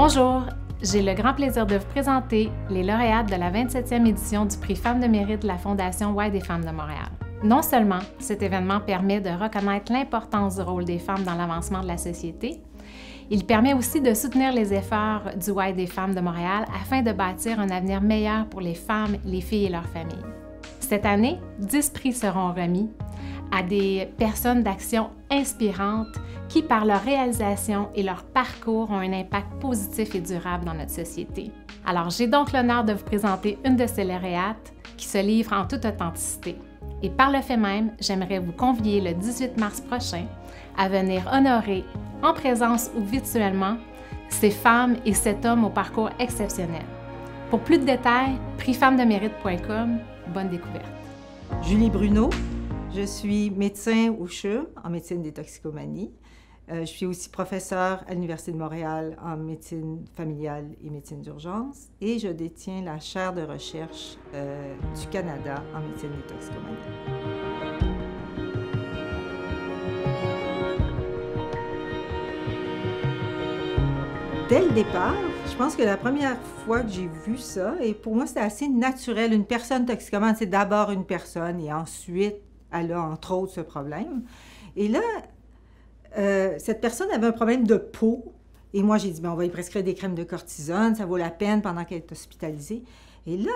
Bonjour, j'ai le grand plaisir de vous présenter les lauréates de la 27e édition du prix Femmes de mérite de la Fondation Ouais des femmes de Montréal. Non seulement cet événement permet de reconnaître l'importance du rôle des femmes dans l'avancement de la société, il permet aussi de soutenir les efforts du Ouais des femmes de Montréal afin de bâtir un avenir meilleur pour les femmes, les filles et leurs familles. Cette année, 10 prix seront remis à des personnes d'action inspirantes qui, par leur réalisation et leur parcours, ont un impact positif et durable dans notre société. Alors, j'ai donc l'honneur de vous présenter une de ces lauréates qui se livre en toute authenticité. Et par le fait même, j'aimerais vous convier le 18 mars prochain à venir honorer, en présence ou virtuellement, ces femmes et cet homme au parcours exceptionnel. Pour plus de détails, prixfemmesdemérite.com. Bonne découverte. Julie Bruno, je suis médecin au CHUM en médecine des toxicomanies. Je suis aussi professeure à l'Université de Montréal en médecine familiale et médecine d'urgence et je détiens la chaire de recherche du Canada en médecine des toxicomanies. Dès le départ, je pense que la première fois que j'ai vu ça, et pour moi c'était assez naturel, une personne toxicomane, c'est d'abord une personne et ensuite elle a entre autres ce problème. Et là, cette personne avait un problème de peau. Et moi, j'ai dit, bien, on va lui prescrire des crèmes de cortisone, ça vaut la peine pendant qu'elle est hospitalisée. Et là,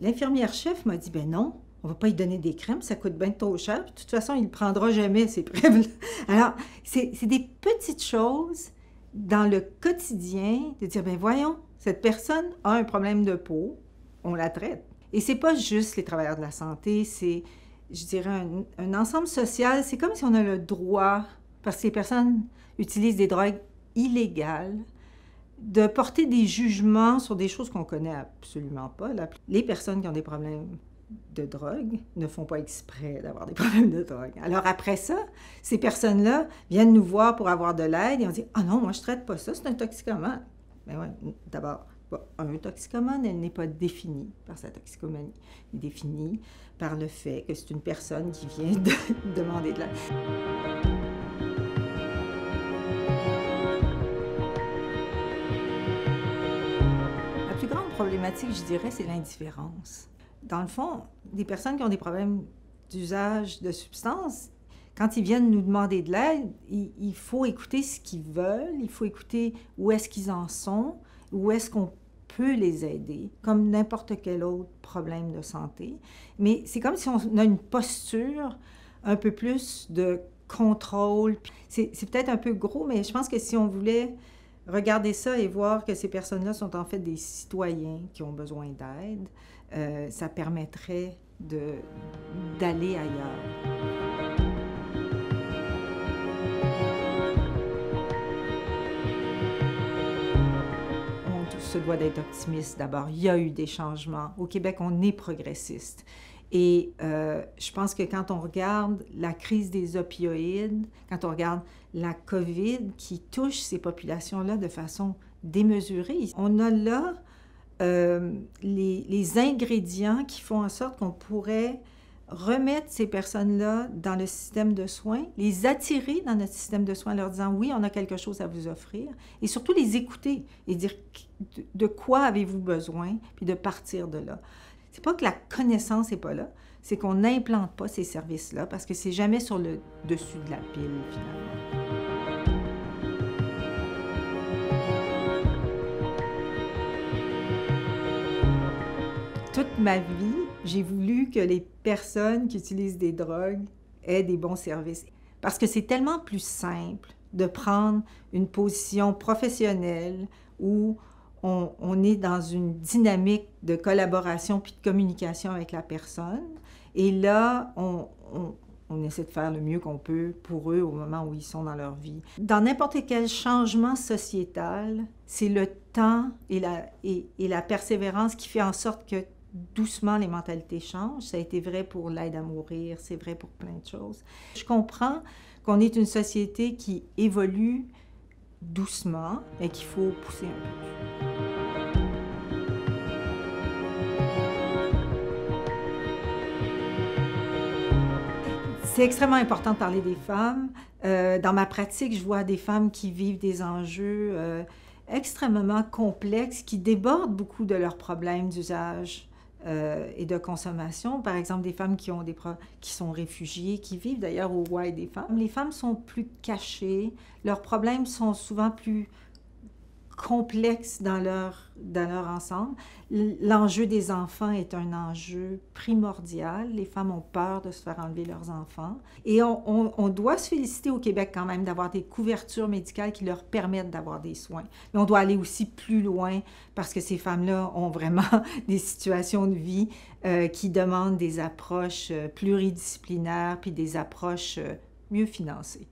l'infirmière-chef m'a dit, bien non, on ne va pas lui donner des crèmes, ça coûte bien trop cher. Puis, de toute façon, il ne prendra jamais, ces crèmes-là. Alors, c'est des petites choses dans le quotidien de dire, bien voyons, cette personne a un problème de peau, on la traite. Et c'est pas juste les travailleurs de la santé, c'est, je dirais, un ensemble social. C'est comme si on a le droit, parce que les personnes utilisent des drogues illégales, de porter des jugements sur des choses qu'on connaît absolument pas. Les personnes qui ont des problèmes de drogue ne font pas exprès d'avoir des problèmes de drogue. Alors après ça, ces personnes-là viennent nous voir pour avoir de l'aide et on dit « Ah non, moi je traite pas ça, c'est un toxicomane. » Mais ouais, d'abord, un toxicomane, elle n'est pas définie par sa toxicomanie. Elle est définie par le fait que c'est une personne qui vient de demander de l'aide. La plus grande problématique, je dirais, c'est l'indifférence. Dans le fond, des personnes qui ont des problèmes d'usage de substances, quand ils viennent nous demander de l'aide, il faut écouter ce qu'ils veulent, il faut écouter où est-ce qu'ils en sont, où est-ce qu'on peut les aider, comme n'importe quel autre problème de santé. Mais c'est comme si on a une posture un peu plus de contrôle. C'est peut-être un peu gros, mais je pense que si on voulait regarder ça et voir que ces personnes-là sont en fait des citoyens qui ont besoin d'aide, ça permettrait d'aller ailleurs. On se doit d'être optimiste d'abord. Il y a eu des changements. Au Québec, on est progressiste. Et je pense que quand on regarde la crise des opioïdes, quand on regarde la COVID qui touche ces populations-là de façon démesurée, on a là les ingrédients qui font en sorte qu'on pourrait remettre ces personnes-là dans le système de soins, les attirer dans notre système de soins en leur disant « oui, on a quelque chose à vous offrir » et surtout les écouter et dire « de quoi avez-vous besoin » puis de partir de là. C'est pas que la connaissance n'est pas là, c'est qu'on n'implante pas ces services-là parce que c'est jamais sur le dessus de la pile, finalement. Toute ma vie, j'ai voulu que les personnes qui utilisent des drogues aient des bons services. Parce que c'est tellement plus simple de prendre une position professionnelle où on est dans une dynamique de collaboration puis de communication avec la personne. Et là, on essaie de faire le mieux qu'on peut pour eux au moment où ils sont dans leur vie. Dans n'importe quel changement sociétal, c'est le temps et la persévérance qui fait en sorte que doucement les mentalités changent. Ça a été vrai pour l'aide à mourir, c'est vrai pour plein de choses. Je comprends qu'on est une société qui évolue doucement et qu'il faut pousser un peu. C'est extrêmement important de parler des femmes. Dans ma pratique, je vois des femmes qui vivent des enjeux extrêmement complexes qui débordent beaucoup de leurs problèmes d'usage et de consommation. Par exemple, des femmes qui sont réfugiées, qui vivent d'ailleurs au Y des femmes. Les femmes sont plus cachées, leurs problèmes sont souvent plus complexes dans leur ensemble. L'enjeu des enfants est un enjeu primordial. Les femmes ont peur de se faire enlever leurs enfants. Et on doit se féliciter au Québec quand même d'avoir des couvertures médicales qui leur permettent d'avoir des soins. Mais on doit aller aussi plus loin parce que ces femmes-là ont vraiment des situations de vie qui demandent des approches pluridisciplinaires puis des approches mieux financées.